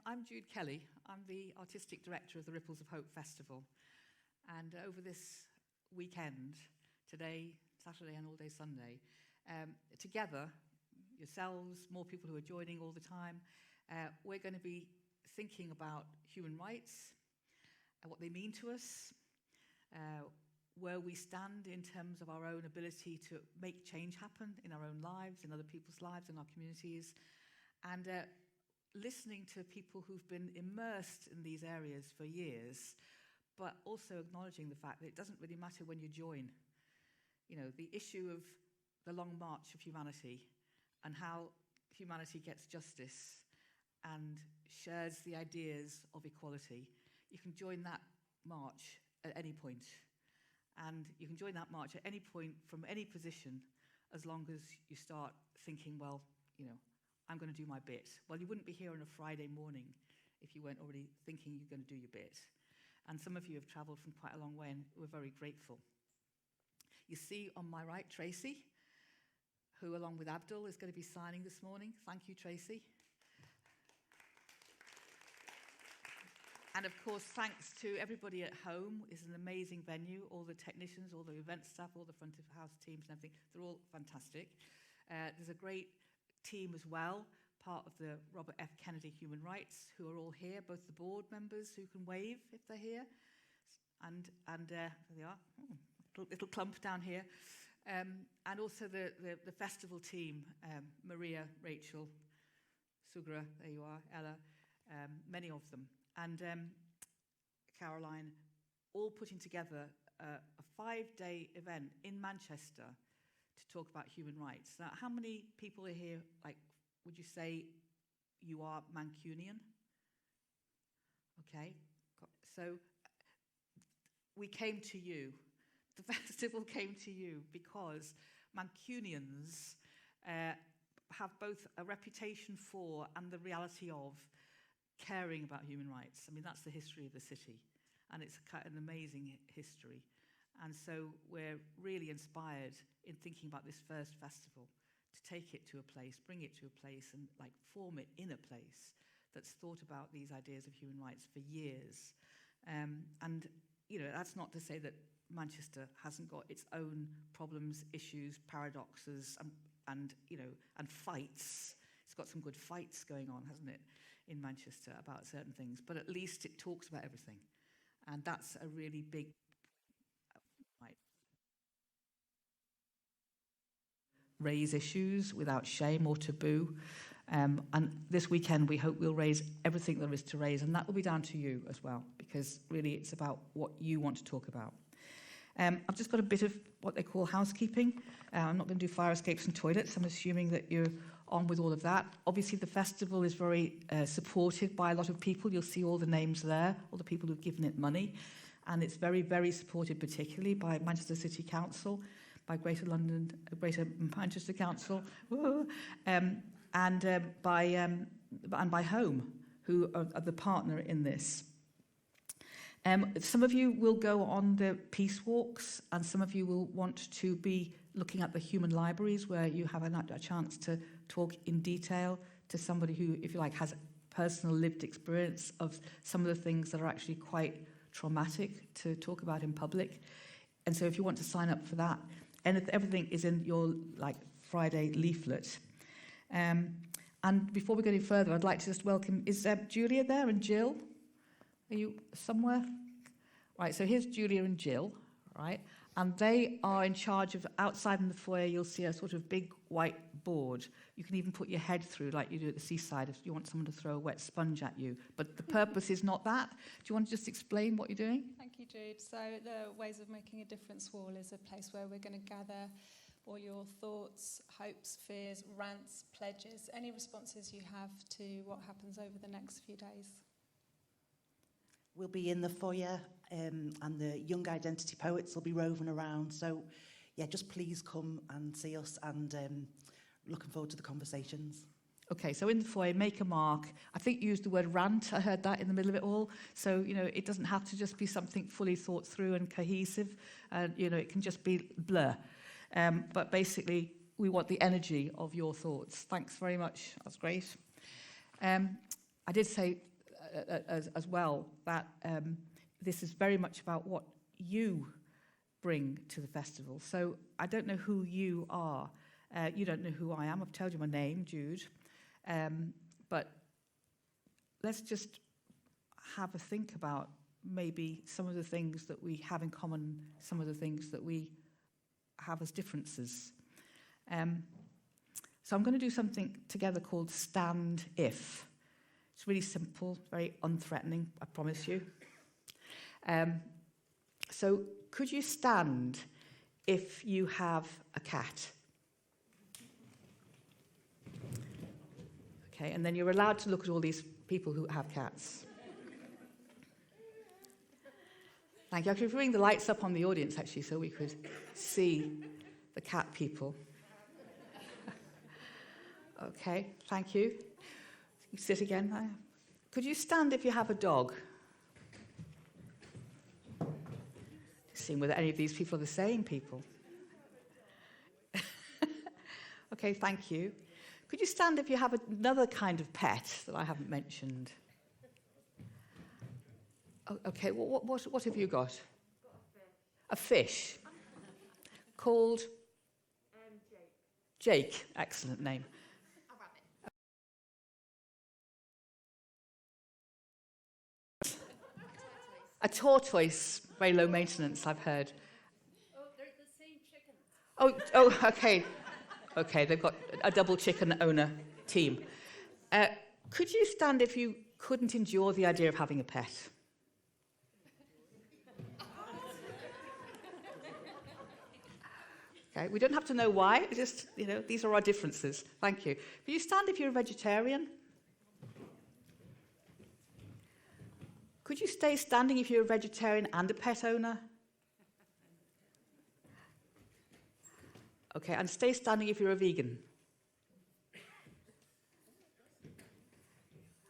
I'm Jude Kelly. I'm the Artistic Director of the Ripples of Hope Festival. And over this weekend, today, Saturday and all day Sunday, together, yourselves, more people who are joining all the time, we're going to be thinking about human rights, what they mean to us, where we stand in terms of our own ability to make change happen in our own lives, in other people's lives, in our communities, and listening to people who've been immersed in these areas for years, but also acknowledging the fact that it doesn't really matter when you join. You know, the issue of the long march of humanity and how humanity gets justice and shares the ideas of equality. You can join that march at any point. And you can join that march at any point from any position, as long as you start thinking, well, you know, I'm going to do my bit. Well, you wouldn't be here on a Friday morning if you weren't already thinking you're going to do your bit. And some of you have travelled from quite a long way, and we're very grateful. You see on my right, Tracy, who along with Abdul is going to be signing this morning. Thank you, Tracy. And of course, thanks to everybody at home. It's an amazing venue. All the technicians, all the event staff, all the front of house teams and everything, they're all fantastic. There's a great team as well, part of the Robert F. Kennedy Human Rights, who are all here, both the board members who can wave if they're here, and there they are, little clump down here, and also the festival team, Maria, Rachel, Sugra, there you are, Ella, many of them, and Caroline, all putting together a 5-day event in Manchester to talk about human rights. Now, how many people are here, like, would you say you are Mancunian? Okay, so we came to you. The festival came to you because Mancunians have both a reputation for and the reality of caring about human rights. I mean, that's the history of the city, and it's an amazing history. And so we're really inspired in thinking about this first festival to take it to a place, bring it to a place, and like form it in a place that's thought about these ideas of human rights for years. And you know, that's not to say that Manchester hasn't got its own problems, issues, paradoxes, and you know, and fights. It's got some good fights going on, hasn't it, in Manchester about certain things. But at least it talks about everything, and that's a really big. Raise issues without shame or taboo. And this weekend, we hope we'll raise everything there is to raise, and that will be down to you as well, because really it's about what you want to talk about. I've just got a bit of what they call housekeeping. I'm not going to do fire escapes and toilets. I'm assuming that you're on with all of that. Obviously, the festival is very supported by a lot of people. You'll see all the names there, all the people who've given it money. And it's very, very supported, particularly by Manchester City Council, by Greater Manchester Council, and by Home, who are the partner in this. Some of you will go on the peace walks, and some of you will want to be looking at the human libraries, where you have a chance to talk in detail to somebody who, if you like, has personal lived experience of some of the things that are actually quite traumatic to talk about in public. And so if you want to sign up for that, and everything is in your like Friday leaflet. And before we go any further, I'd like to just welcome, is Julia there and Jill? Are you somewhere? Right, so here's Julia and Jill, right? And they are in charge of, outside in the foyer, you'll see a sort of big white board. You can even put your head through like you do at the seaside if you want someone to throw a wet sponge at you. But the purpose is not that. Do you want to just explain what you're doing? Thank you, Jude. So the Ways of Making a Difference wall is a place where we're going to gather all your thoughts, hopes, fears, rants, pledges, any responses you have to what happens over the next few days. We'll be in the foyer, and the young identity poets will be roving around. So, yeah, just please come and see us, and looking forward to the conversations. Okay, so in the foyer, make a mark. I think you used the word rant. I heard that in the middle of it all. So, you know, it doesn't have to just be something fully thought through and cohesive. You know, it can just be blur. But basically, we want the energy of your thoughts. Thanks very much. That's great. I did say as well that this is very much about what you bring to the festival. So I don't know who you are. You don't know who I am. I've told you my name, Jude. But let's just have a think about maybe some of the things that we have in common, some of the things that we have as differences. So I'm going to do something together called Stand If. It's really simple, very unthreatening, I promise you. So could you stand if you have a cat? Okay, and then you're allowed to look at all these people who have cats. Thank you. I could bring the lights up on the audience, actually, so we could see the cat people. Okay, thank you. You sit again. Could you stand if you have a dog? Seeing whether any of these people are the same people. Okay, thank you. Could you stand if you have another kind of pet that I haven't mentioned? Oh, okay, what have you got? A fish. Called? Jake. Jake, excellent name. A tortoise, very low maintenance, I've heard. Oh, they're the same chickens. Oh, okay. Okay, they've got a double chicken owner team. Could you stand if you couldn't endure the idea of having a pet? Okay, we don't have to know why, just, these are our differences. Thank you. Could you stand if you're a vegetarian? Could you stay standing if you're a vegetarian and a pet owner? Okay, and stay standing if you're a vegan.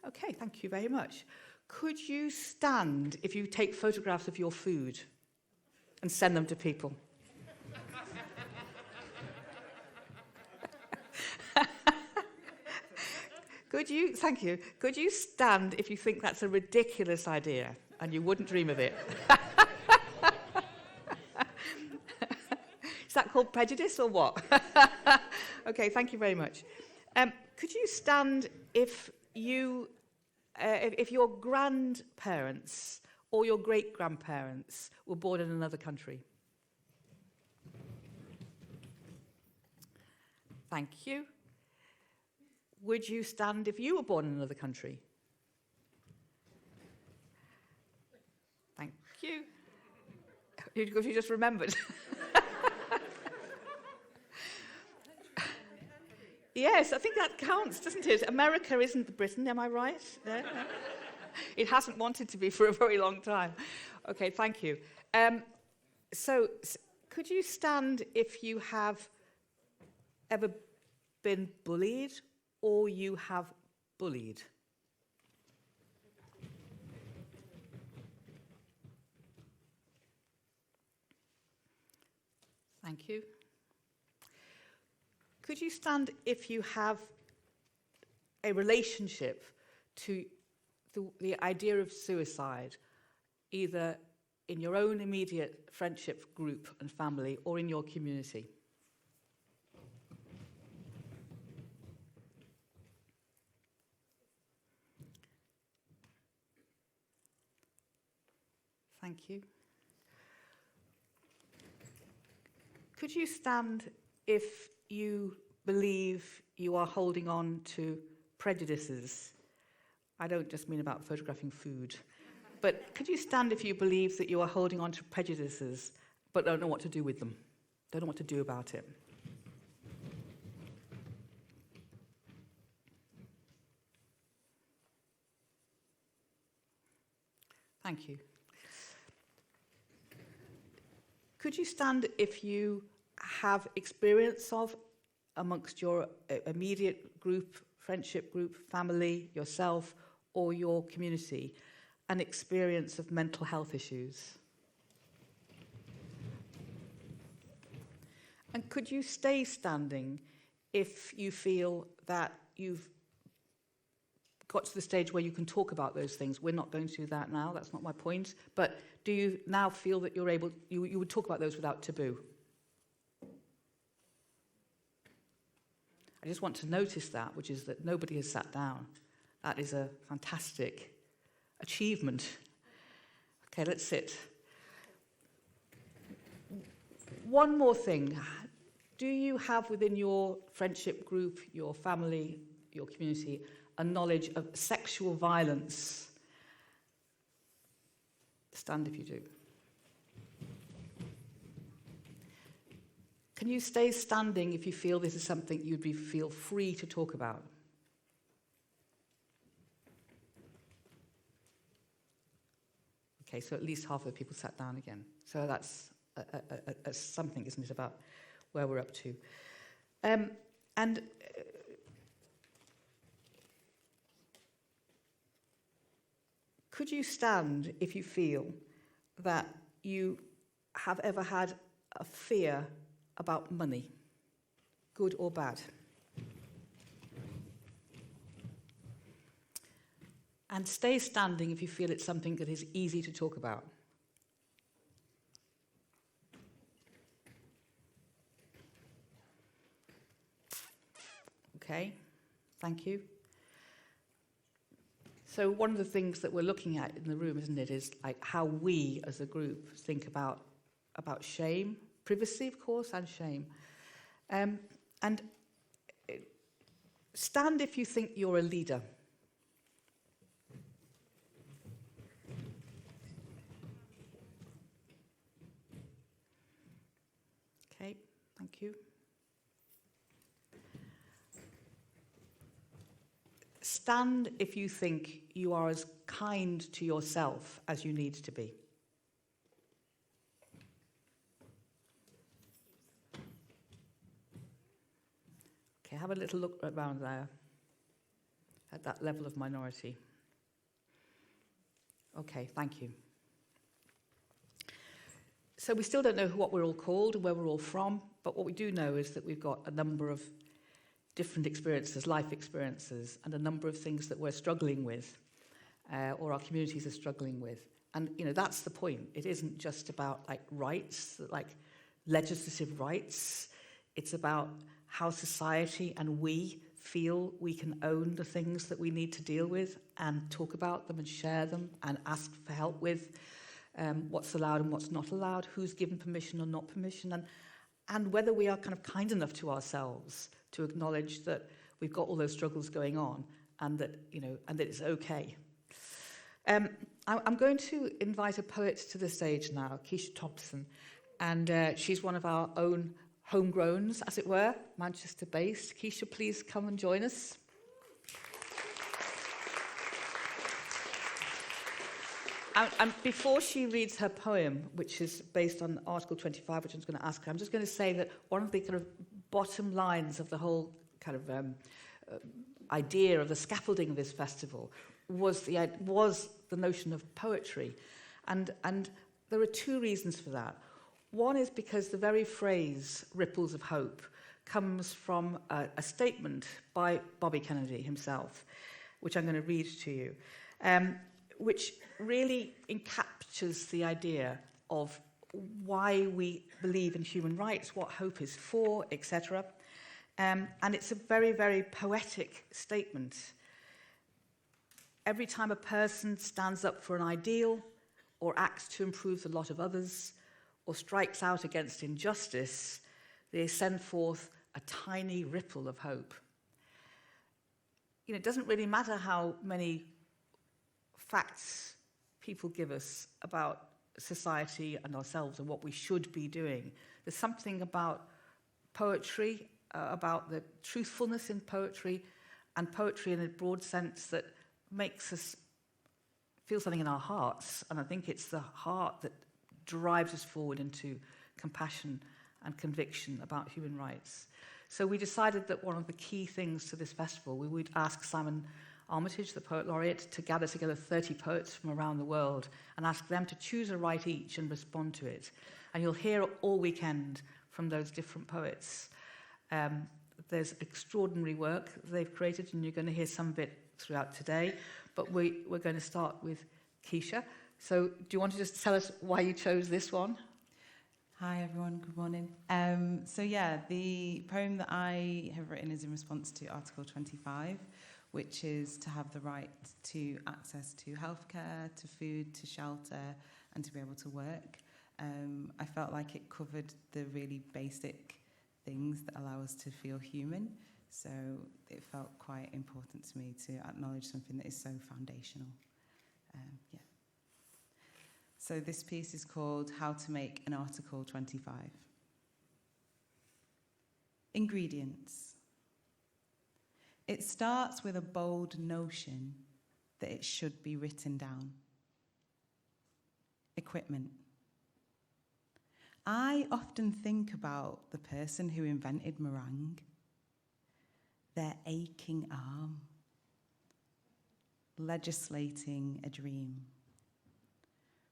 Okay, thank you very much. Could you stand if you take photographs of your food and send them to people? Thank you. Could you stand if you think that's a ridiculous idea and you wouldn't dream of it? Is that called prejudice or what? Okay, thank you very much. Could you stand if your grandparents or your great-grandparents were born in another country? Thank you. Would you stand if you were born in another country? Thank you. If you just remembered. Yes, I think that counts, doesn't it? America isn't Britain, am I right? No? It hasn't wanted to be for a very long time. Okay, thank you. So, could you stand if you have ever been bullied or you have bullied? Thank you. Could you stand if you have a relationship to the idea of suicide, either in your own immediate friendship group and family or in your community? Thank you. Could you stand if you believe you are holding on to prejudices? I don't just mean about photographing food. But could you stand if you believe that you are holding on to prejudices but don't know what to do with them? Don't know what to do about it? Thank you. Could you stand if you have experience of, amongst your immediate group, friendship group, family, yourself, or your community, an experience of mental health issues? And could you stay standing if you feel that you've got to the stage where you can talk about those things. We're not going to do that now. That's not my point. But do you now feel that you're able, you would talk about those without taboo? I just want to notice that, which is that nobody has sat down. That is a fantastic achievement. Okay, let's sit. One more thing. Do you have within your friendship group, your family, your community, a knowledge of sexual violence? Stand if you do. Can you stay standing if you feel this is something you'd feel free to talk about? Okay, so at least half of the people sat down again. So that's something, isn't it, about where we're up to. Could you stand if you feel that you have ever had a fear about money, good or bad? And stay standing if you feel it's something that is easy to talk about. Okay, thank you. So one of the things that we're looking at in the room, isn't it, is like how we as a group think about shame, privacy, of course, and shame. And stand if you think you're a leader. Okay, thank you. Stand if you think you are as kind to yourself as you need to be. Okay, have a little look around there at that level of minority. Okay, thank you. So we still don't know what we're all called and where we're all from, but what we do know is that we've got a number of different experiences, life experiences, and a number of things that we're struggling with, or our communities are struggling with. And, you know, that's the point. It isn't just about, like, rights, like legislative rights. It's about how society and we feel we can own the things that we need to deal with and talk about them and share them and ask for help with what's allowed and what's not allowed, who's given permission or not permission, and whether we are kind of kind enough to ourselves to acknowledge that we've got all those struggles going on and that, you know, and that it's okay. I'm going to invite a poet to the stage now, Keisha Thompson, and she's one of our own homegrowns, as it were, Manchester-based. Keisha, please come and join us. And before she reads her poem, which is based on Article 25, which I'm going to ask her, I'm just going to say that one of the kind of bottom lines of the whole kind of idea of the scaffolding of this festival was the notion of poetry. And there are two reasons for that. One is because the very phrase, ripples of hope, comes from a statement by Bobby Kennedy himself, which I'm going to read to you, which really encaptures the idea of why we believe in human rights, what hope is for, etc. And it's a very, very poetic statement. Every time a person stands up for an ideal or acts to improve the lot of others or strikes out against injustice, they send forth a tiny ripple of hope. You know, it doesn't really matter how many facts people give us about society and ourselves and what we should be doing. There's something about poetry, about the truthfulness in poetry, and poetry in a broad sense that makes us feel something in our hearts. And I think it's the heart that drives us forward into compassion and conviction about human rights. So we decided that one of the key things to this festival, we would ask Simon Armitage, the Poet Laureate, to gather together 30 poets from around the world and ask them to choose a right each and respond to it. And you'll hear all weekend from those different poets. There's extraordinary work they've created, and you're going to hear some of it throughout today, but we're going to start with Keisha. So do you want to just tell us why you chose this one? Hi everyone, good morning. So yeah, the poem that I have written is in response to Article 25, which is to have the right to access to healthcare, to food, to shelter, and to be able to work. I felt like it covered the really basic things that allow us to feel human. So it felt quite important to me to acknowledge something that is so foundational. Yeah. So this piece is called How to Make an Article 25. Ingredients. It starts with a bold notion that it should be written down. Equipment. I often think about the person who invented meringue, their aching arm, legislating a dream.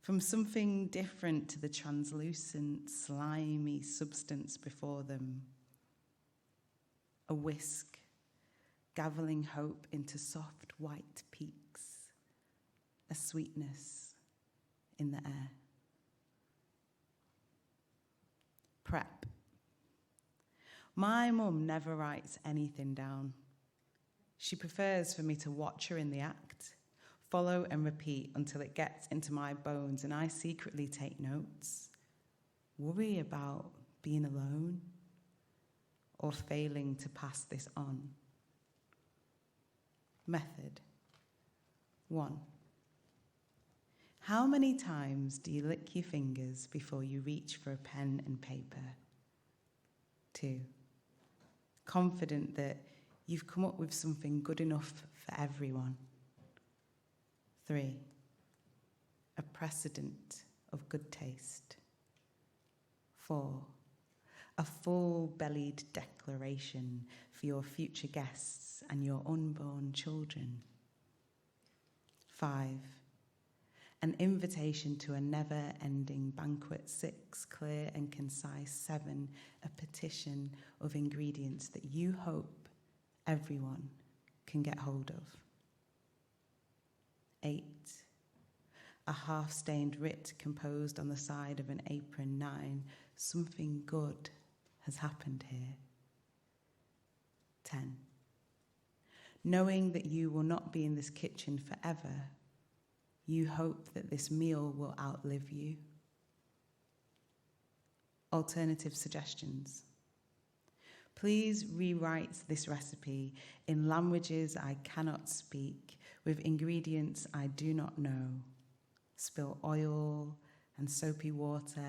From something different to the translucent, slimy substance before them. A whisk, gavelling hope into soft white peaks. A sweetness in the air. Prep. My mum never writes anything down. She prefers for me to watch her in the act, follow and repeat until it gets into my bones and I secretly take notes, worry about being alone or failing to pass this on. Method. 1. How many times do you lick your fingers before you reach for a pen and paper? 2. Confident that you've come up with something good enough for everyone. 3. A precedent of good taste. 4. A full-bellied declaration for your future guests and your unborn children. 5. An invitation to a never-ending banquet. 6. Clear and concise. 7. A petition of ingredients that you hope everyone can get hold of. 8. A half-stained writ composed on the side of an apron. 9. Something good has happened here. 10. Knowing that you will not be in this kitchen forever, you hope that this meal will outlive you. Alternative suggestions. Please rewrite this recipe in languages I cannot speak, with ingredients I do not know. Spill oil and soapy water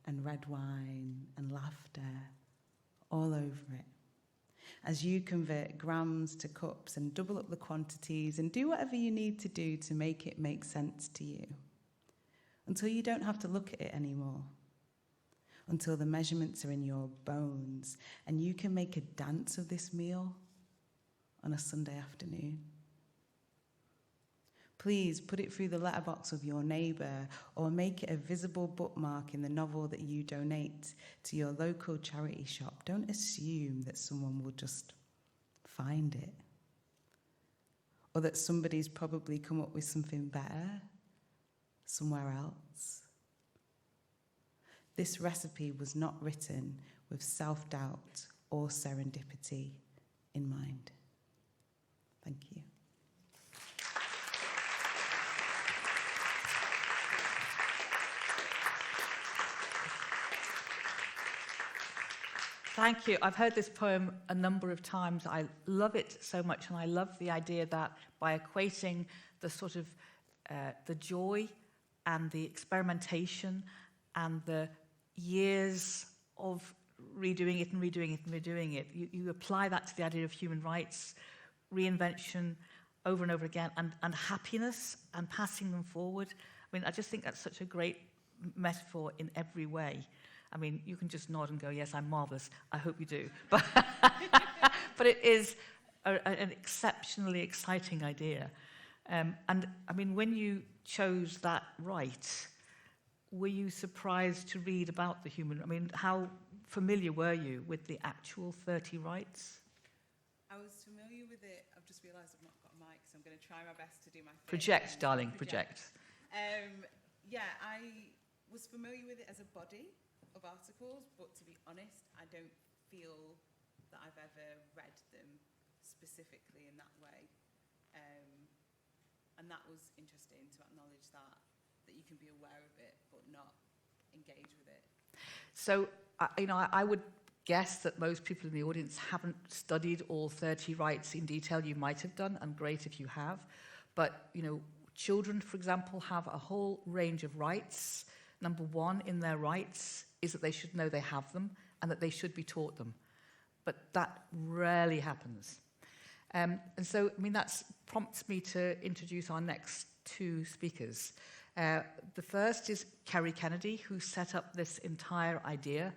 and red wine and laughter all over it. As you convert grams to cups and double up the quantities and do whatever you need to do to make it make sense to you. Until you don't have to look at it anymore. Until the measurements are in your bones and you can make a dance of this meal on a Sunday afternoon. Please put it through the letterbox of your neighbour or make it a visible bookmark in the novel that you donate to your local charity shop. Don't assume that someone will just find it or that somebody's probably come up with something better somewhere else. This recipe was not written with self-doubt or serendipity in mind. Thank you. Thank you. I've heard this poem a number of times. I love it so much, and I love the idea that by equating the sort of the joy and the experimentation and the years of redoing it and redoing it and redoing it, you apply that to the idea of human rights, reinvention over and over again, and happiness and passing them forward. I mean, I just think that's such a great metaphor in every way. I mean, you can just nod and go, yes, I'm marvellous. I hope you do. But, but it is an exceptionally exciting idea. And, I mean, when you chose that right, were you surprised to read about the human... I mean, how familiar were you with the actual 30 rights? I was familiar with it. I've just realised I've not got a mic, so I'm going to try my best to do my thing. Project, darling, project. Yeah, I was familiar with it as a body of articles, but to be honest, I don't feel that I've ever read them specifically in that way. And that was interesting to acknowledge that you can be aware of it, but not engage with it. So, I would guess that most people in the audience haven't studied all 30 rights in detail. You might have done, and great if you have. But, children, for example, have a whole range of rights. Number one in their rights is that they should know they have them and that they should be taught them. But that rarely happens. And so, that prompts me to introduce our next two speakers. The first is Kerry Kennedy, who set up this entire idea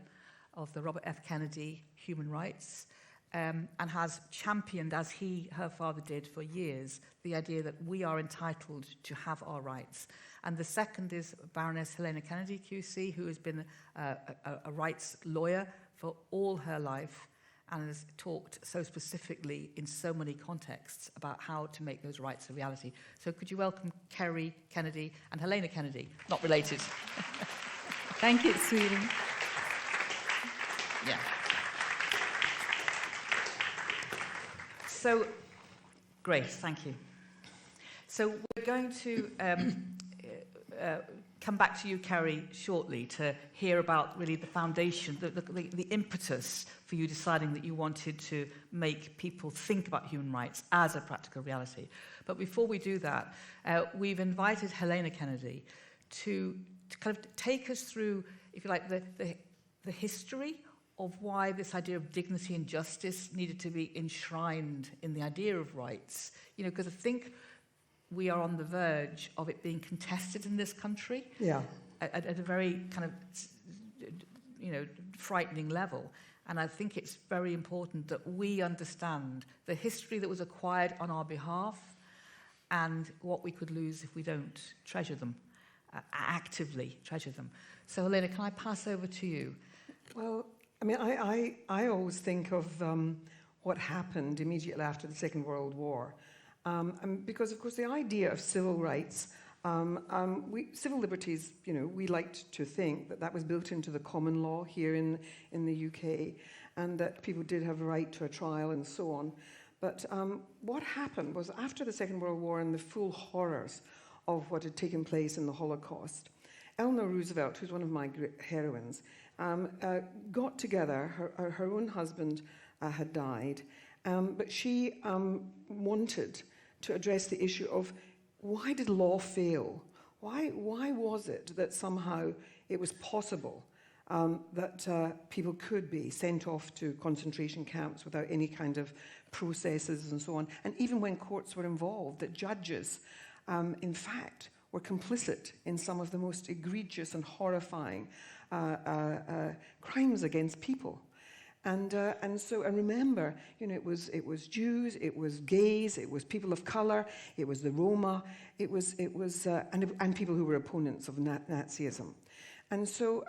of the Robert F. Kennedy human rights, and has championed, as her father did for years, the idea that we are entitled to have our rights. And the second is Baroness Helena Kennedy QC, who has been a rights lawyer for all her life and has talked so specifically in so many contexts about how to make those rights a reality. So could you welcome Kerry Kennedy and Helena Kennedy, not related. Thank you, sweetie. Yeah. So, great, thank you. So we're going to come back to you, Kerry, shortly to hear about really the foundation, the impetus for you deciding that you wanted to make people think about human rights as a practical reality. But before we do that, we've invited Helena Kennedy to kind of take us through, if you like, the history of why this idea of dignity and justice needed to be enshrined in the idea of rights. Because I think we are on the verge of it being contested in this country. Yeah. At a very kind of, frightening level. And I think it's very important that we understand the history that was acquired on our behalf and what we could lose if we don't treasure them, actively treasure them. So, Helena, can I pass over to you? Well, I always think of what happened immediately after the Second World War. Because, of course, the idea of civil rights, civil liberties, we liked to think that was built into the common law here in the UK, and that people did have a right to a trial and so on. But what happened was, after the Second World War and the full horrors of what had taken place in the Holocaust, Eleanor Roosevelt, who's one of my heroines, got together, her own husband had died, but she wanted to address the issue of why did law fail? Why was it that somehow it was possible that people could be sent off to concentration camps without any kind of processes and so on? And even when courts were involved, that judges, in fact, were complicit in some of the most egregious and horrifying crimes against people. And remember, it was Jews, it was gays, it was people of color, it was the Roma, and people who were opponents of Nazism. And so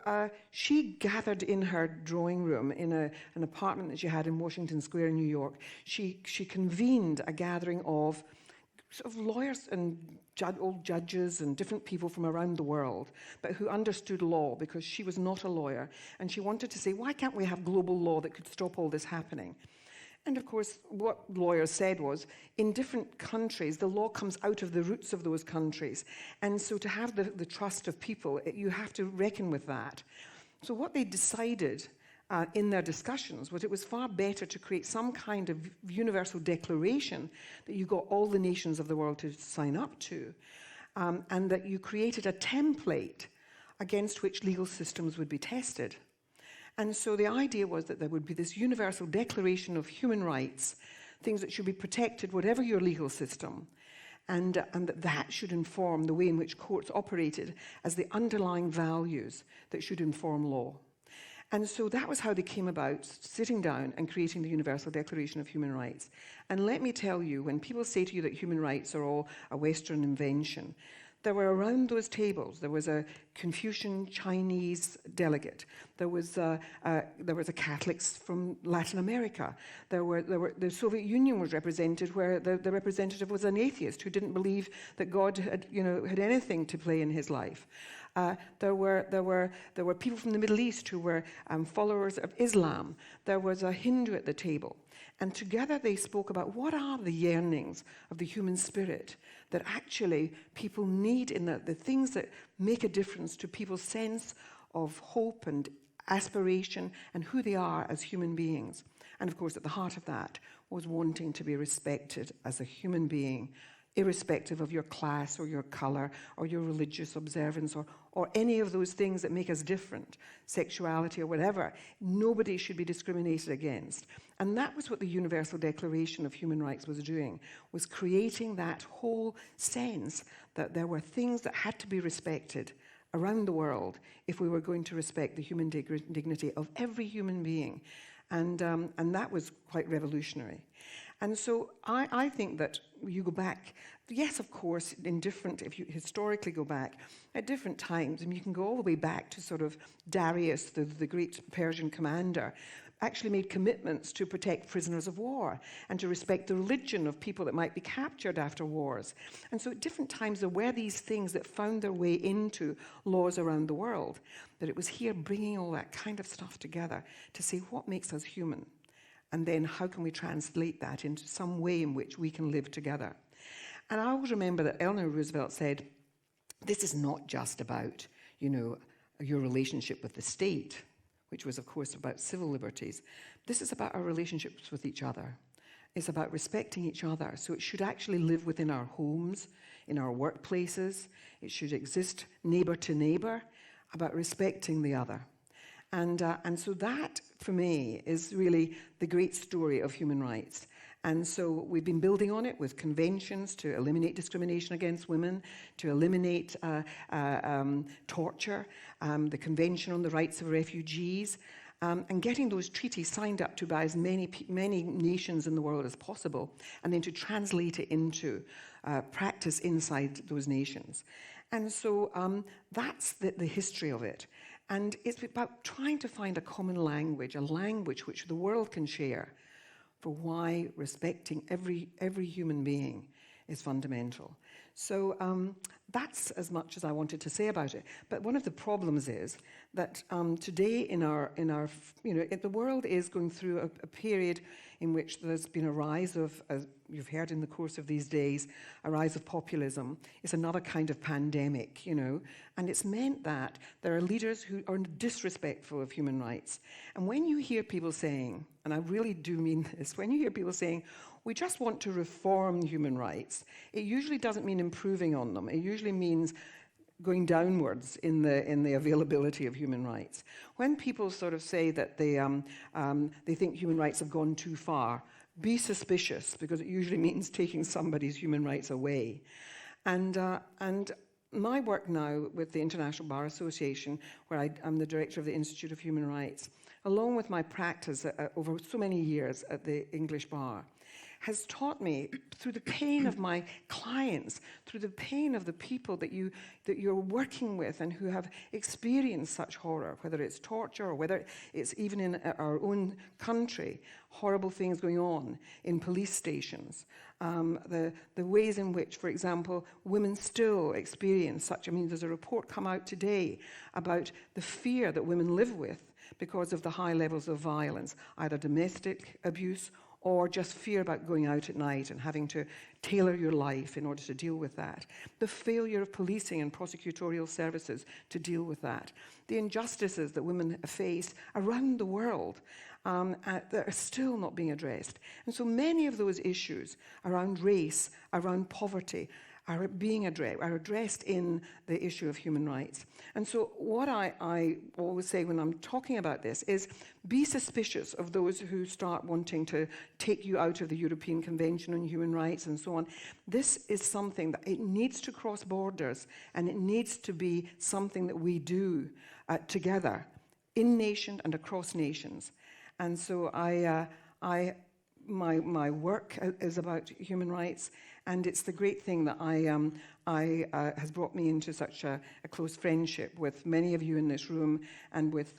she gathered in her drawing room in an apartment that she had in Washington Square, New York. She convened a gathering of sort of lawyers and old judges and different people from around the world, but who understood law, because she was not a lawyer. And she wanted to say, why can't we have global law that could stop all this happening? And of course, what lawyers said was, in different countries, the law comes out of the roots of those countries. And so to have the trust of people, you have to reckon with that. So what they decided in their discussions was it was far better to create some kind of universal declaration that you got all the nations of the world to sign up to, and that you created a template against which legal systems would be tested. And so the idea was that there would be this universal declaration of human rights, things that should be protected whatever your legal system, and that should inform the way in which courts operated as the underlying values that should inform law. And so that was how they came about, sitting down and creating the Universal Declaration of Human Rights. And let me tell you, when people say to you that human rights are all a Western invention, there were around those tables, there was a Confucian Chinese delegate, there was a Catholics from Latin America, the Soviet Union was represented, where the representative was an atheist who didn't believe that God had anything to play in his life. There were people from the Middle East who were followers of Islam. There was a Hindu at the table. And together they spoke about what are the yearnings of the human spirit that actually people need, in the things that make a difference to people's sense of hope and aspiration and who they are as human beings. And of course, at the heart of that was wanting to be respected as a human being, irrespective of your class or your colour or your religious observance or any of those things that make us different, sexuality or whatever. Nobody should be discriminated against. And that was what the Universal Declaration of Human Rights was doing, was creating that whole sense that there were things that had to be respected around the world if we were going to respect the human dignity of every human being. And that was quite revolutionary. And so I think that you go back, yes, of course, if you historically go back, at different times, and you can go all the way back to sort of Darius, the great Persian commander, actually made commitments to protect prisoners of war and to respect the religion of people that might be captured after wars. And so at different times there were these things that found their way into laws around the world. But it was here bringing all that kind of stuff together to see what makes us human. And then how can we translate that into some way in which we can live together? And I always remember that Eleanor Roosevelt said, this is not just about, your relationship with the state, which was, of course, about civil liberties. This is about our relationships with each other. It's about respecting each other. So it should actually live within our homes, in our workplaces. It should exist neighbour to neighbour, about respecting the other. And so that, for me, is really the great story of human rights. And so we've been building on it with conventions to eliminate discrimination against women, to eliminate torture, the Convention on the Rights of Refugees, and getting those treaties signed up to by as many nations in the world as possible, and then to translate it into practice inside those nations. And so that's the history of it. And it's about trying to find a common language, a language which the world can share, for why respecting every human being is fundamental. So that's as much as I wanted to say about it. But one of the problems is that today the world is going through a period in which there's been a rise of, as you've heard in the course of these days, a rise of populism. It's another kind of pandemic, and it's meant that there are leaders who are disrespectful of human rights. And when you hear people saying, and I really do mean this, when you hear people saying, we just want to reform human rights, it usually doesn't mean improving on them. It usually means going downwards in the availability of human rights. When people sort of say that they think human rights have gone too far, be suspicious, because it usually means taking somebody's human rights away. And my work now with the International Bar Association, where I'm the director of the Institute of Human Rights, along with my practice over so many years at the English Bar, has taught me, through the pain of my clients, through the pain of the people that you're working with and who have experienced such horror, whether it's torture or whether it's even in our own country, horrible things going on in police stations, the ways in which, for example, women still experience such. There's a report come out today about the fear that women live with because of the high levels of violence, either domestic abuse or just fear about going out at night and having to tailor your life in order to deal with that. The failure of policing and prosecutorial services to deal with that. The injustices that women face around the world that are still not being addressed. And so many of those issues around race, around poverty, are addressed in the issue of human rights. And so what I always say when I'm talking about this is be suspicious of those who start wanting to take you out of the European Convention on Human Rights and so on. This is something that it needs to cross borders, and it needs to be something that we do together, in nation and across nations. And so my work is about human rights, And it's the great thing that has brought me into such a close friendship with many of you in this room and with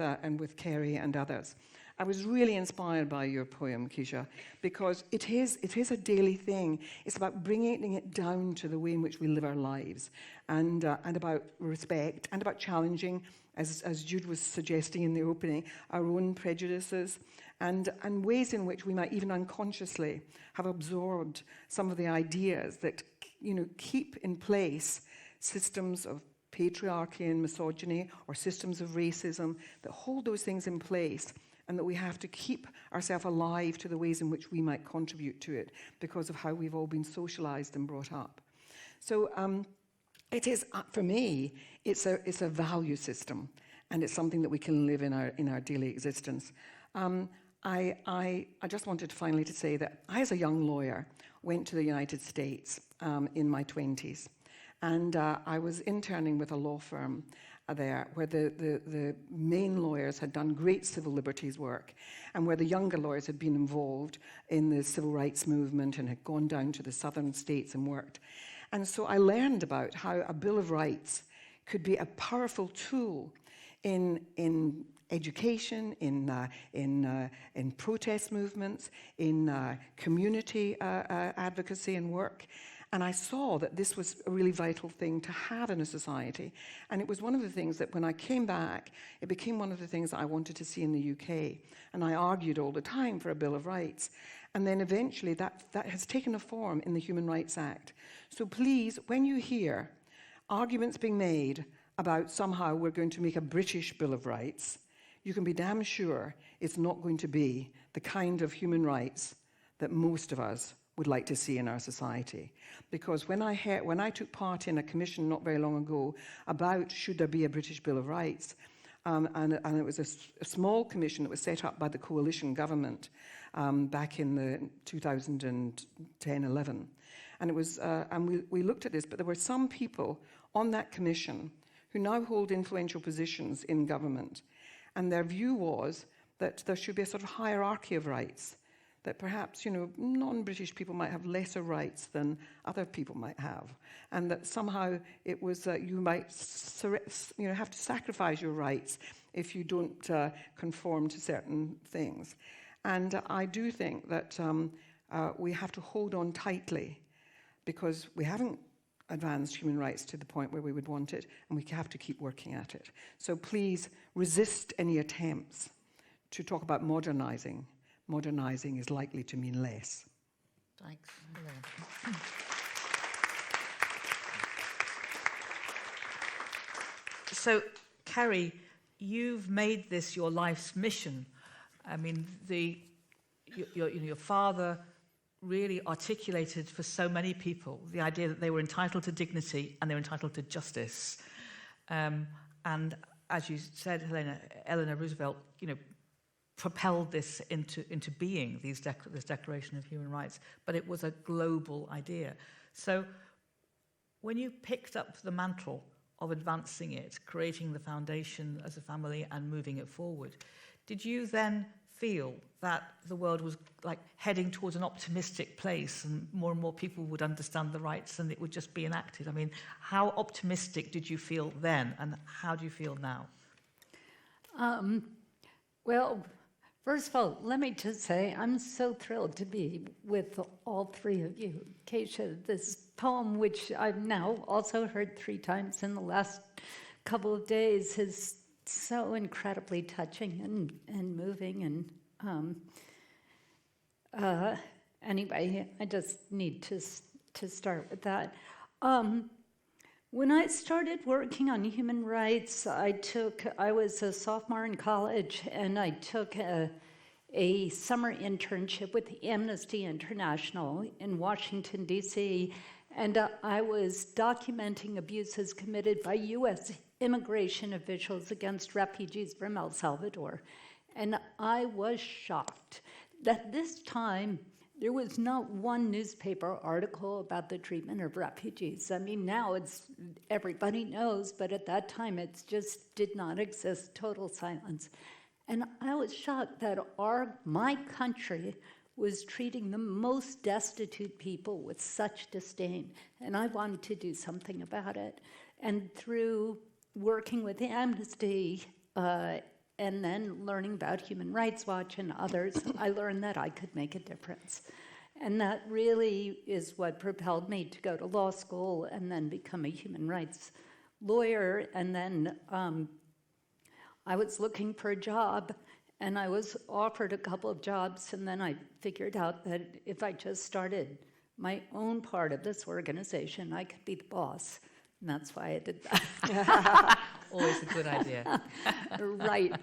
Kerry and others. I was really inspired by your poem, Keisha, because it is a daily thing. It's about bringing it down to the way in which we live our lives, and about respect, and about challenging, as Jude was suggesting in the opening, our own prejudices, and ways in which we might even unconsciously have absorbed some of the ideas that, keep in place systems of patriarchy and misogyny, or systems of racism, that hold those things in place, and that we have to keep ourselves alive to the ways in which we might contribute to it because of how we've all been socialized and brought up. So it is, for me, it's a value system, and it's something that we can live in our daily existence. I just wanted finally to say that I, as a young lawyer, went to the United States in my 20s, and I was interning with a law firm there, where the main lawyers had done great civil liberties work, and where the younger lawyers had been involved in the civil rights movement and had gone down to the southern states and worked. And so I learned about how a Bill of Rights could be a powerful tool in education, in protest movements, in community advocacy and work. And I saw that this was a really vital thing to have in a society. And it was one of the things that when I came back, it became one of the things that I wanted to see in the UK. And I argued all the time for a Bill of Rights. And then eventually that has taken a form in the Human Rights Act. So please, when you hear arguments being made about somehow we're going to make a British Bill of Rights, you can be damn sure it's not going to be the kind of human rights that most of us would like to see in our society. Because when I took part in a commission not very long ago about should there be a British Bill of Rights, and it was a small commission that was set up by the coalition government back in the 2010-11. And it was, and we looked at this, but there were some people on that commission who now hold influential positions in government. And their view was that there should be a sort of hierarchy of rights, that perhaps, non-British people might have lesser rights than other people might have, and that somehow it was you might have to sacrifice your rights if you don't conform to certain things. And I do think that we have to hold on tightly, because we haven't advanced human rights to the point where we would want it, and we have to keep working at it. So please resist any attempts to talk about modernizing. Modernizing is likely to mean less. Thanks. So, Kerry, you've made this your life's mission. I mean, your father really articulated for so many people the idea that they were entitled to dignity and they were entitled to justice. And as you said, Helena, Eleanor Roosevelt, propelled this into being, this Declaration of Human Rights, but it was a global idea. So when you picked up the mantle of advancing it, creating the foundation as a family and moving it forward, did you then feel that the world was like heading towards an optimistic place and more people would understand the rights and it would just be enacted? I mean, how optimistic did you feel then, and how do you feel now? Well, first of all, let me just say I'm so thrilled to be with all three of you. Keisha, this poem, which I've now also heard 3 times in the last couple of days, is so incredibly touching and moving. And anyway, I just need to start with that. When I started working on human rights, I was a sophomore in college, and I took a summer internship with Amnesty International in Washington, D.C., and I was documenting abuses committed by U.S. immigration officials against refugees from El Salvador. And I was shocked that this time there was not one newspaper article about the treatment of refugees. I mean, now everybody knows, but at that time it just did not exist, total silence. And I was shocked that my country was treating the most destitute people with such disdain, and I wanted to do something about it. And through working with Amnesty and then learning about Human Rights Watch and others, I learned that I could make a difference. And that really is what propelled me to go to law school and then become a human rights lawyer. And then I was looking for a job, and I was offered a couple of jobs, and then I figured out that if I just started my own part of this organization, I could be the boss. And that's why I did that. Always a good idea. Right.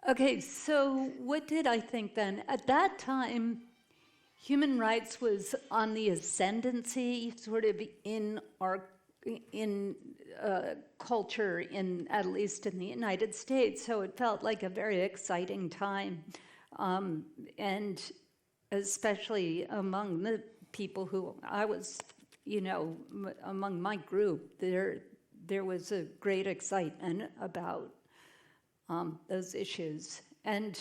Okay, so what did I think then? At that time, human rights was on the ascendancy, sort of in our culture, at least in the United States. So it felt like a very exciting time, and especially among the people who I was, among my group, there was a great excitement about those issues. And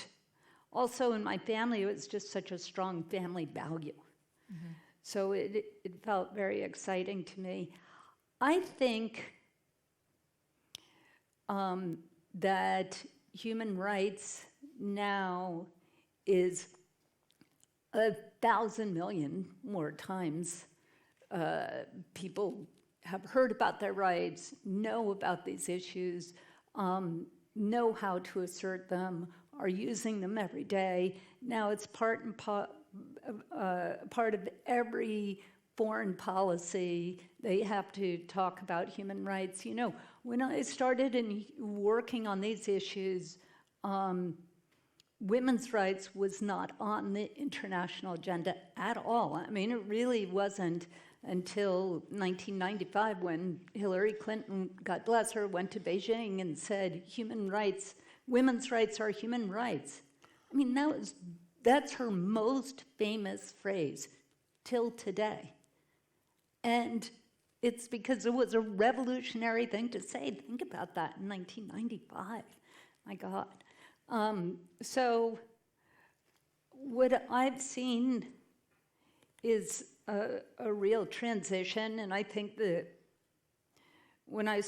also in my family, it was just such a strong family value. Mm-hmm. So it felt very exciting to me. I think that human rights now is 1,000 million more times people have heard about their rights, know about these issues, know how to assert them, are using them every day. Now it's part of every foreign policy. They have to talk about human rights. When I started working on these issues, women's rights was not on the international agenda at all. I mean, it really wasn't until 1995 when Hillary Clinton, God bless her, went to Beijing and said, women's rights are human rights. I mean, that's her most famous phrase till today. And it's because it was a revolutionary thing to say. Think about that in 1995. My God. So what I've seen is a real transition, and I think that when I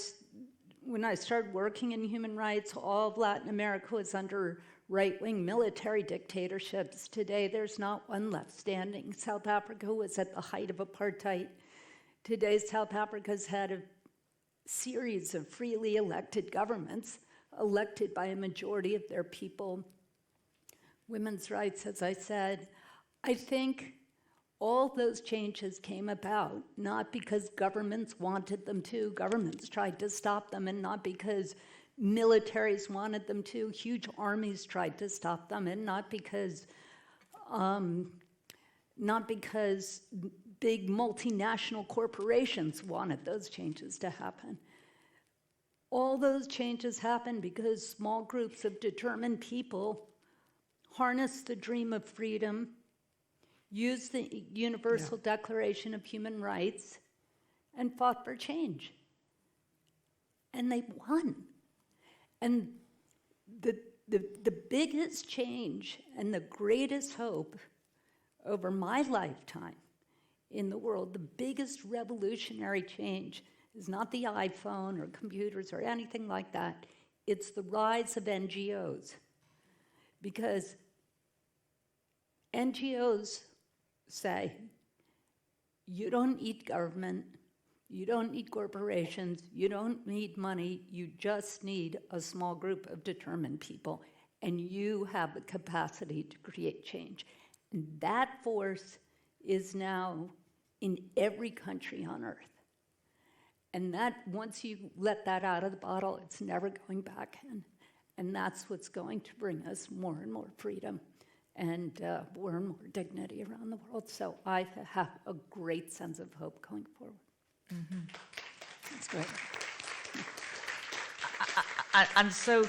started working in human rights, all of Latin America was under right-wing military dictatorships. Today, there's not one left standing. South Africa was at the height of apartheid. Today, South Africa's had a series of freely elected governments, elected by a majority of their people. Women's rights, as I said, I think all those changes came about not because governments wanted them to, governments tried to stop them, and not because militaries wanted them to, huge armies tried to stop them, and not because big multinational corporations wanted those changes to happen. All those changes happened because small groups of determined people harnessed the dream of freedom, used the Universal Declaration of Human Rights, and fought for change. And they won. And the biggest change and the greatest hope over my lifetime in the world, the biggest revolutionary change is not the iPhone or computers or anything like that. It's the rise of NGOs. Because NGOs say, you don't need government, you don't need corporations, you don't need money, you just need a small group of determined people, and you have the capacity to create change. And that force is now in every country on earth. And that, once you let that out of the bottle, it's never going back in. And that's what's going to bring us more and more freedom and more and more dignity around the world. So I have a great sense of hope going forward. Mm-hmm. That's great. And so,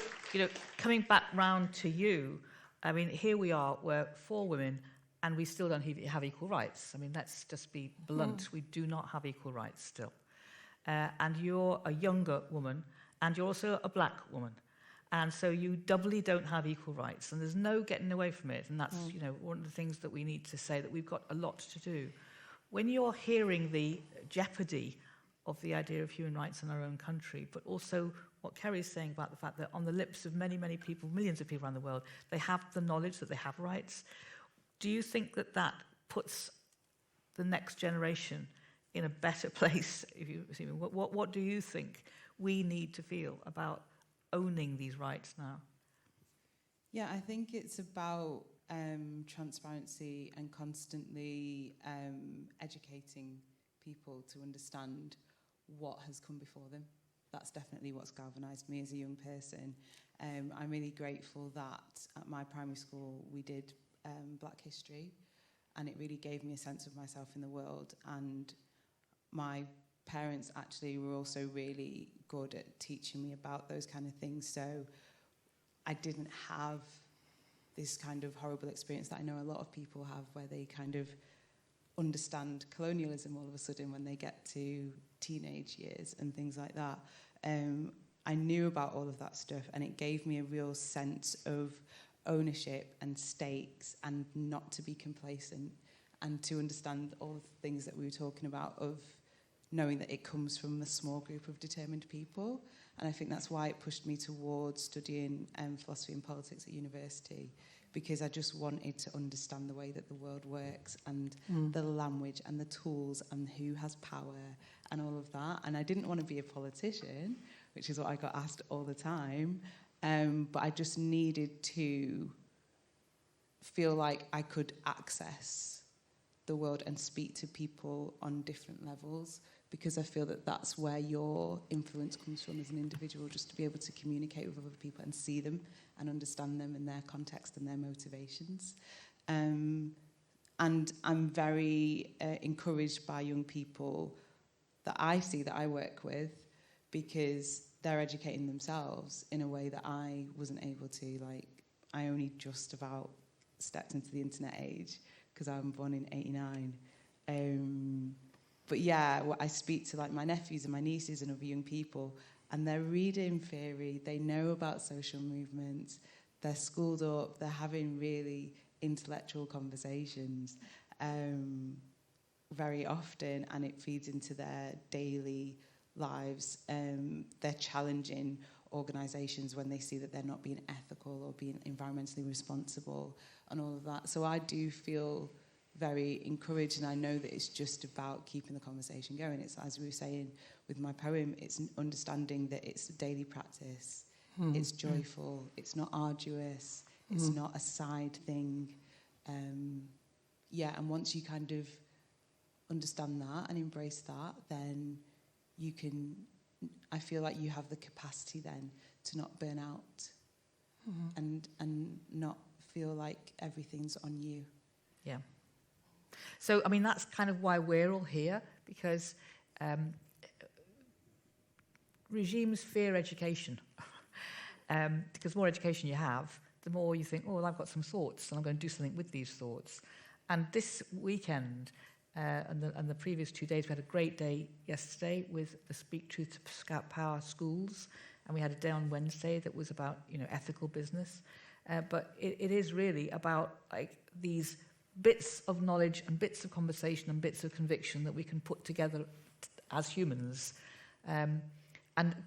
coming back round to you, I mean, here we are, we're 4 women, and we still don't have equal rights. I mean, let's just be blunt. We do not have equal rights still. And you're a younger woman, and you're also a black woman. And so you doubly don't have equal rights, and there's no getting away from it. And that's, you know, one of the things that we need to say, that we've got a lot to do. When you're hearing the jeopardy of the idea of human rights in our own country, but also what Kerry's saying about the fact that on the lips of many, many people, millions of people around the world, they have the knowledge that they have rights. Do you think that that puts the next generation in a better place? If you see me, what do you think we need to feel about owning these rights now? Yeah, I think it's about transparency and constantly educating people to understand what has come before them. That's definitely what's galvanised me as a young person. I'm really grateful that at my primary school we did Black History, and it really gave me a sense of myself in the world. And my parents actually were also really good at teaching me about those kind of things, so I didn't have this kind of horrible experience that I know a lot of people have, where they kind of understand colonialism all of a sudden when they get to teenage years and things like that. I knew about all of that stuff, and it gave me a real sense of ownership and stakes, and not to be complacent, and to understand all of the things that we were talking about, of knowing that it comes from a small group of determined people. And I think that's why it pushed me towards studying philosophy and politics at university, because I just wanted to understand the way that the world works, and the language and the tools and who has power and all of that. And I didn't want to be a politician, which is what I got asked all the time, but I just needed to feel like I could access the world and speak to people on different levels, because I feel that that's where your influence comes from as an individual, just to be able to communicate with other people and see them and understand them and their context and their motivations. And I'm very encouraged by young people that I see, that I work with, because they're educating themselves in a way that I wasn't able to. Like, I only just about stepped into the internet age, because I'm born in '89. But yeah, I speak to like my nephews and my nieces and other young people, and they're reading theory, they know about social movements, they're schooled up, they're having really intellectual conversations very often, and it feeds into their daily lives. They're challenging organisations when they see that they're not being ethical or being environmentally responsible and all of that. So I do feel very encouraged, and I know that it's just about keeping the conversation going. It's, as we were saying with my poem, it's understanding that it's a daily practice. It's joyful, it's not arduous, it's not a side thing. Yeah, and once you kind of understand that and embrace that, then you can, I feel like you have the capacity then to not burn out and not feel like everything's on you. Yeah. So, I mean, that's kind of why we're all here, because regimes fear education. Because the more education you have, the more you think, oh, well, I've got some thoughts, and I'm going to do something with these thoughts. And this weekend and the previous 2 days, we had a great day yesterday with the Speak Truth to Scout Power schools, and we had a day on Wednesday that was about, you know, ethical business. But it is really about like these bits of knowledge and bits of conversation and bits of conviction that we can put together as humans, and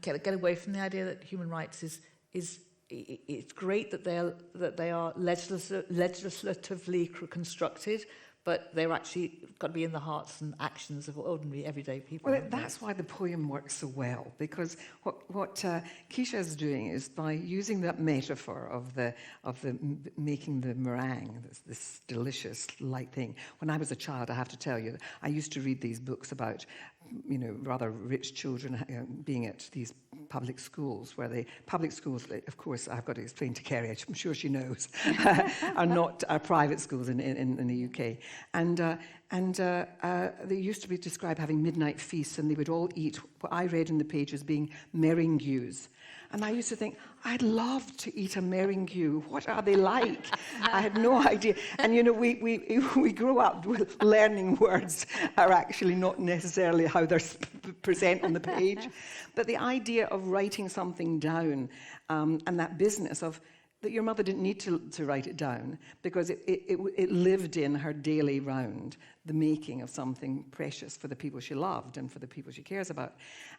get away from the idea that human rights is it's great that they are legislatively constructed, but they're actually got to be in the hearts and actions of ordinary, everyday people. Well, that's why the poem works so well, because what Keisha is doing is, by using that metaphor of the making the meringue, this delicious light thing. When I was a child, I have to tell you, I used to read these books about, you know, rather rich children being at these public schools, where public schools, of course, I've got to explain to Kerry, I'm sure she knows, are not private schools in the UK. And they used to be described having midnight feasts, and they would all eat what I read in the page as being meringues. And I used to think, I'd love to eat a meringue. What are they like? I had no idea. And you know, we grow up with learning words are actually not necessarily how they're present on the page. But the idea of writing something down and that business of that your mother didn't need to write it down because it lived in her daily round, the making of something precious for the people she loved and for the people she cares about.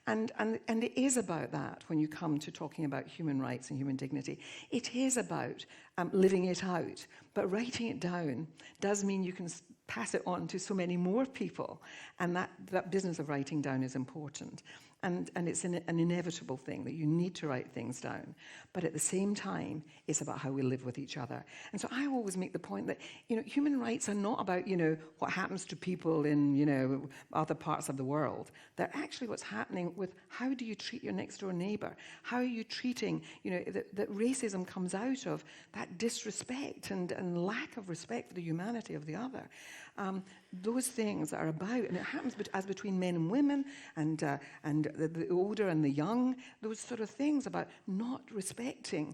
And it is about that when you come to talking about human rights and human dignity. It is about living it out. But writing it down does mean you can pass it on to so many more people. And that business of writing down is important. And it's an inevitable thing that you need to write things down. But at the same time, it's about how we live with each other. And so I always make the point that, you know, human rights are not about, you know, what happens to people in, you know, other parts of the world. They're actually what's happening with how do you treat your next door neighbor? How are you treating, you know, that racism comes out of that disrespect and lack of respect for the humanity of the other. Those things are about, and it happens as between men and women, and the older and the young, those sort of things about not respecting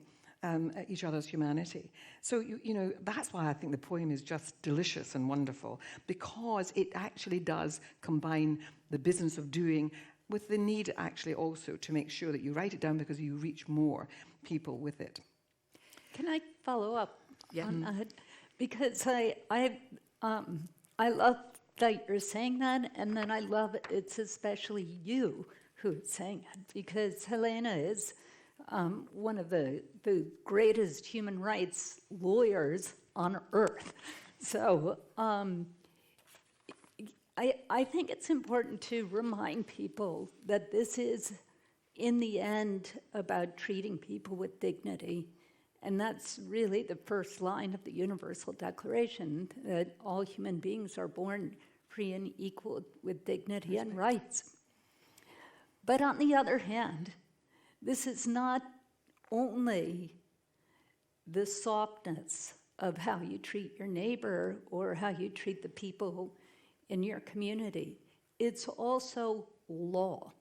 each other's humanity. So, you know, that's why I think the poem is just delicious and wonderful, because it actually does combine the business of doing with the need actually also to make sure that you write it down because you reach more people with it. Can I follow up Yeah. on that? Because I love that you're saying that, and then I love it's especially you who's saying it, because Helena is one of the greatest human rights lawyers on earth. So I think it's important to remind people that this is, in the end, about treating people with dignity. And that's really the first line of the Universal Declaration, that all human beings are born free and equal with dignity and rights. But on the other hand, this is not only the softness of how you treat your neighbor or how you treat the people in your community. It's also law.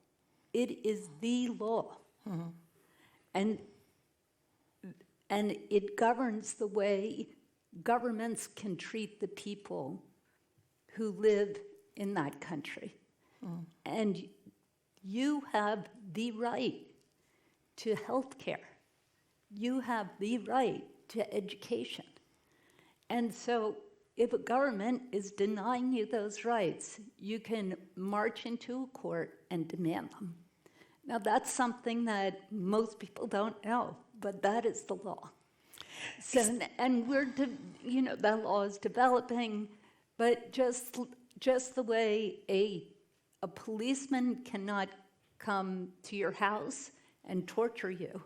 It is the law. Mm-hmm. And it governs the way governments can treat the people who live in that country. Mm. And you have the right to health care. You have the right to education. And so if a government is denying you those rights, you can march into a court and demand them. Now, that's something that most people don't know, but that is the law. So, and that law is developing, but just the way a policeman cannot come to your house and torture you,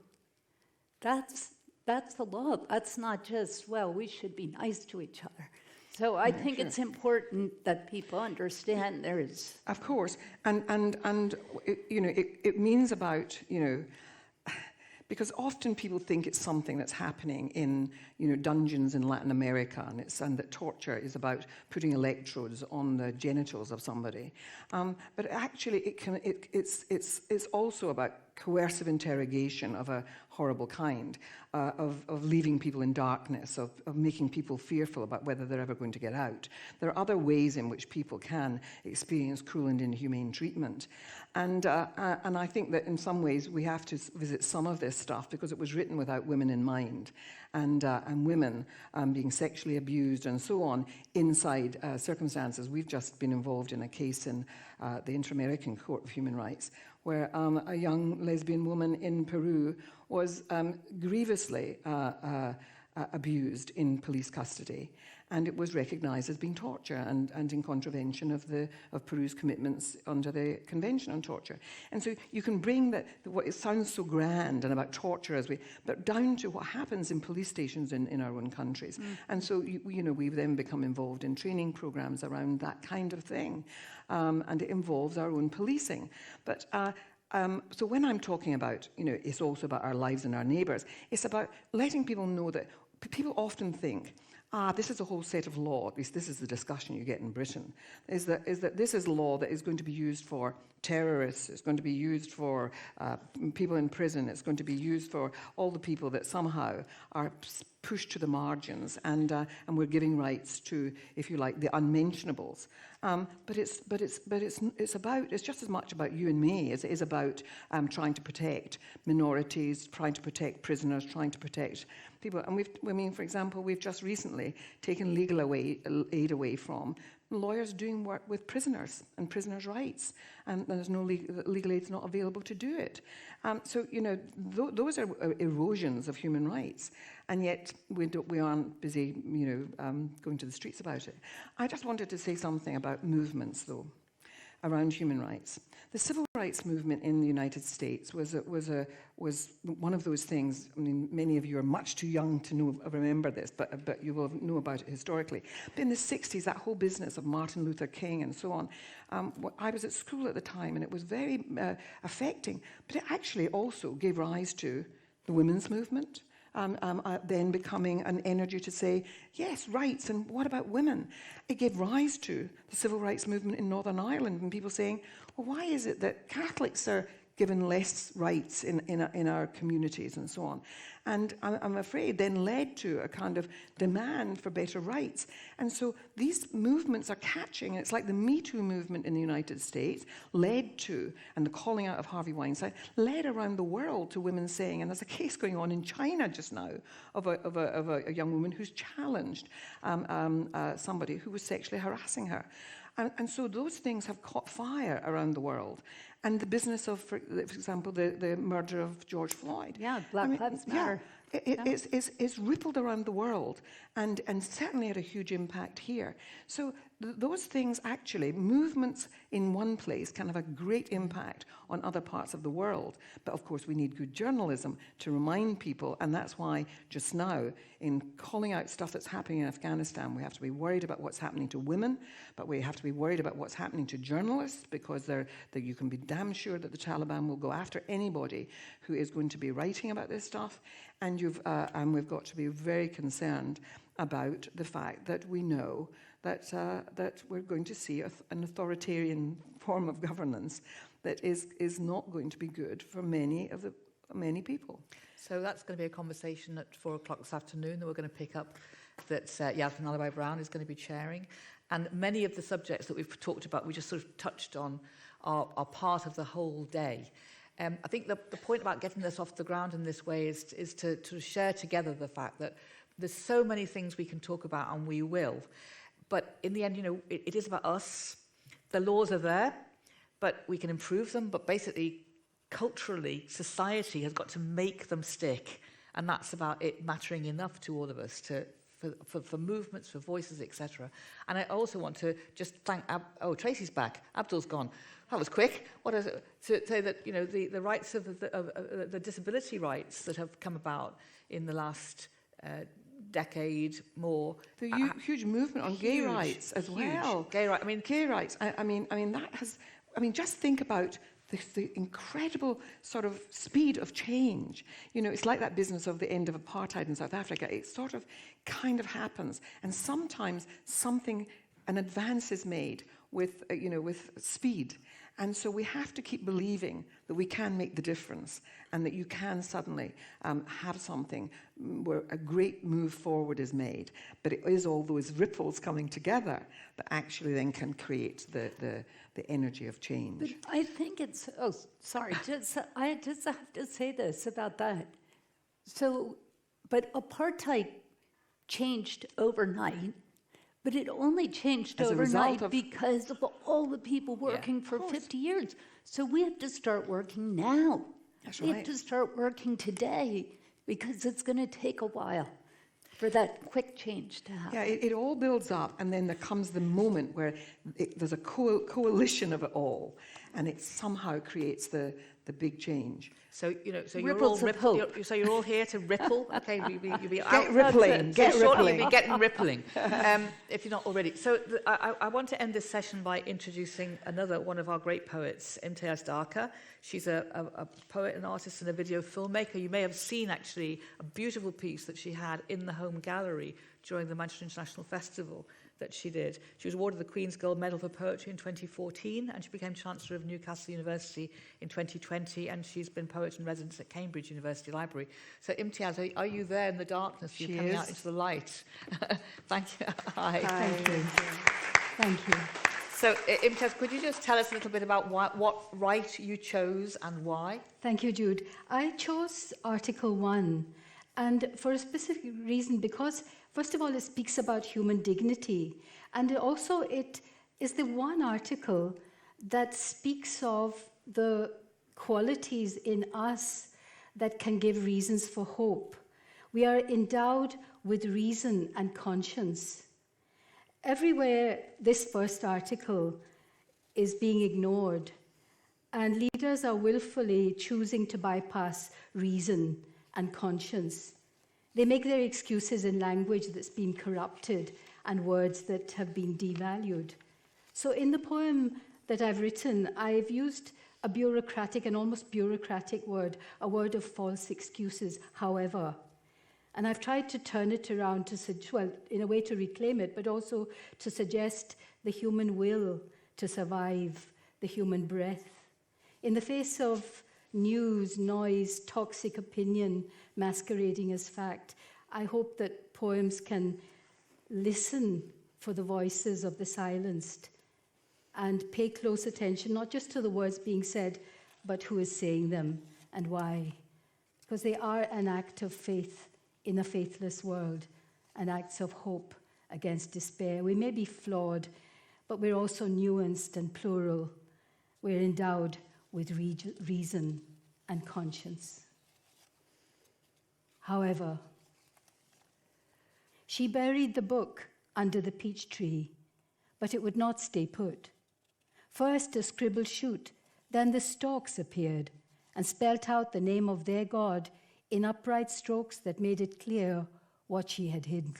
that's the law. That's not just, well, we should be nice to each other. So I think it's important that people understand there is... Of course, and it means about, because often people think it's something that's happening in, dungeons in Latin America, and that torture is about putting electrodes on the genitals of somebody. But actually, it's also about coercive interrogation of a horrible kind, of leaving people in darkness, of making people fearful about whether they're ever going to get out. There are other ways in which people can experience cruel and inhumane treatment. And I think that in some ways we have to visit some of this stuff because it was written without women in mind, and women being sexually abused and so on inside circumstances. We've just been involved in a case in the Inter-American Court of Human Rights where a young lesbian woman in Peru was grievously abused in police custody, and it was recognized as being torture and in contravention of Peru's commitments under the Convention on Torture. And so you can bring what it sounds so grand and about torture but down to what happens in police stations in our own countries. Mm. And so we've then become involved in training programs around that kind of thing, and it involves our own policing. But so when I'm talking about, it's also about our lives and our neighbours, it's about letting people know that people often think, this is a whole set of law, at least this is the discussion you get in Britain, is that this is law that is going to be used for terrorists, it's going to be used for people in prison, it's going to be used for all the people that somehow are pushed to the margins, and we're giving rights to, if you like, the unmentionables. But it's just as much about you and me as it is about trying to protect minorities, trying to protect prisoners, trying to protect people. And for example, we've just recently taken legal aid away from lawyers doing work with prisoners and prisoners' rights, and there's no legal aid's not available to do it. So those are erosions of human rights, and yet we aren't busy going to the streets about it. I just wanted to say something about movements, though, around human rights. The civil rights movement in the United States was one of those things. I mean, many of you are much too young to remember this, but you will know about it historically. But in the 60s, that whole business of Martin Luther King and so on, I was at school at the time, and it was very affecting. But it actually also gave rise to the women's movement, then becoming an energy to say, yes, rights, and what about women? It gave rise to the civil rights movement in Northern Ireland, and people saying, well, why is it that Catholics are given less rights in our communities and so on? And I'm afraid then led to a kind of demand for better rights. And so these movements are catching, and it's like the Me Too movement in the United States led to, and the calling out of Harvey Weinstein, led around the world to women saying, and there's a case going on in China just now of a young woman who's challenged somebody who was sexually harassing her. And so those things have caught fire around the world. And the business of, for example, the murder of George Floyd. Yeah, Black Lives Matter. It's rippled around the world and certainly had a huge impact here. So those things actually, movements in one place can have a great impact on other parts of the world. But of course we need good journalism to remind people, and that's why just now in calling out stuff that's happening in Afghanistan, we have to be worried about what's happening to women, but we have to be worried about what's happening to journalists, because you can be damn sure that the Taliban will go after anybody who is going to be writing about this stuff. And we've got to be very concerned about the fact that we know that we're going to see an authoritarian form of governance that is not going to be good for many people. So that's going to be a conversation at 4 o'clock this afternoon that we're going to pick up, that Yasmin Alibay-Brown is going to be chairing. And many of the subjects that we've talked about, we just sort of touched on, are part of the whole day. I think the point about getting this off the ground in this way is to share together the fact that there's so many things we can talk about, and we will. But in the end, it is about us. The laws are there, but we can improve them. But basically, culturally, society has got to make them stick. And that's about it mattering enough to all of us for movements, for voices, etc. And I also want to just thank Tracy's back. Abdul's gone. That was quick. What is it? To say that the rights of the disability rights that have come about in the last decade more. The huge movement on gay rights as well. Gay rights. Gay rights. I mean that has. I mean, just think about the incredible sort of speed of change. It's like that business of the end of apartheid in South Africa. It sort of kind of happens, and sometimes an advance is made with speed. And so we have to keep believing that we can make the difference, and that you can suddenly have something where a great move forward is made. But it is all those ripples coming together that actually then can create the energy of change. But I think it's, I just have to say this about that. So, but apartheid changed overnight. But it only changed overnight because of all the people working for 50 years. So we have to start working now. That's we have to start working today, because it's going to take a while for that quick change to happen. Yeah, it all builds up, and then there comes the moment where there's a coalition of it all. and it somehow creates the big change. So, so Ripples of hope. you're all here to ripple. Okay, you'll be Get rippling, get shortly rippling. you'll be getting rippling, if you're not already. So I want to end this session by introducing another one of our great poets, Imtiaz Dharker. She's a poet, an artist, and a video filmmaker. You may have seen, actually, a beautiful piece that she had in the Home Gallery during the Manchester International Festival that she did. She was awarded the Queen's Gold Medal for Poetry in 2014, and she became Chancellor of Newcastle University in 2020, and she's been Poet in Residence at Cambridge University Library. So, Imtiaz, are you there in the darkness? You're coming out into the light. Thank you. Hi. Thank you. Thank you. So, Imtiaz, could you just tell us a little bit about what right you chose and why? Thank you, Jude. I chose Article 1, and for a specific reason, because, first of all, it speaks about human dignity, and also it is the one article that speaks of the qualities in us that can give reasons for hope. We are endowed with reason and conscience. Everywhere this first article is being ignored, and leaders are willfully choosing to bypass reason and conscience. They make their excuses in language that's been corrupted and words that have been devalued. So in the poem that I've written, I've used a bureaucratic, an almost bureaucratic word, a word of false excuses, however. And I've tried to turn it around in a way to reclaim it, but also to suggest the human will to survive, the human breath. In the face of news, noise, toxic opinion masquerading as fact, I hope that poems can listen for the voices of the silenced and pay close attention, not just to the words being said, but who is saying them and why. Because they are an act of faith in a faithless world, and acts of hope against despair. We may be flawed, but we're also nuanced and plural. We're endowed with reason and conscience. However, she buried the book under the peach tree, but it would not stay put. First a scribbled shoot, then the stalks appeared and spelt out the name of their God in upright strokes that made it clear what she had hidden.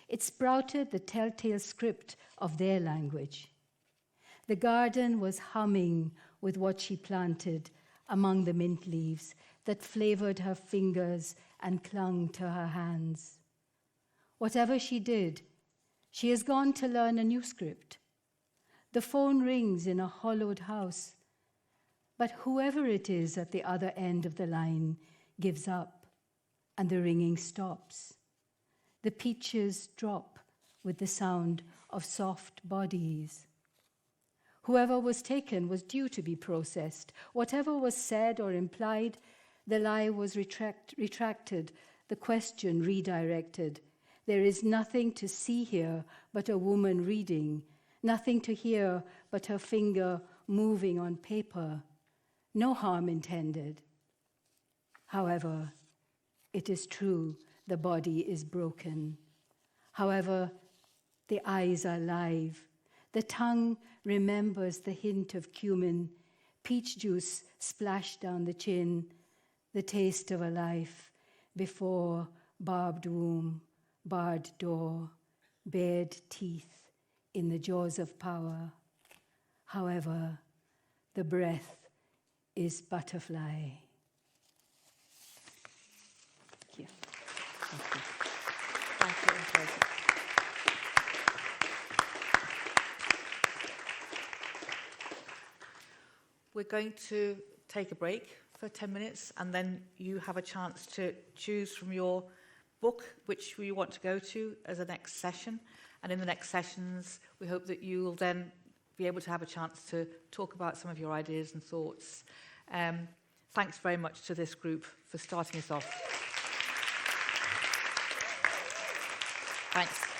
It sprouted the telltale script of their language. The garden was humming with what she planted among the mint leaves that flavored her fingers and clung to her hands. Whatever she did, she has gone to learn a new script. The phone rings in a hollowed house, but whoever it is at the other end of the line gives up, and the ringing stops. The peaches drop with the sound of soft bodies. Whoever was taken was due to be processed. Whatever was said or implied, the lie was retracted, the question redirected. There is nothing to see here but a woman reading, nothing to hear but her finger moving on paper. No harm intended. However, it is true the body is broken. However, the eyes are live. The tongue remembers the hint of cumin, peach juice splashed down the chin, the taste of a life before barbed womb, barred door, bared teeth in the jaws of power. However, the breath is butterfly. Thank you. Thank you. We're going to take a break for 10 minutes, and then you have a chance to choose from your book which you want to go to as a next session. And in the next sessions, we hope that you will then be able to have a chance to talk about some of your ideas and thoughts. Thanks very much to this group for starting us off. Thanks.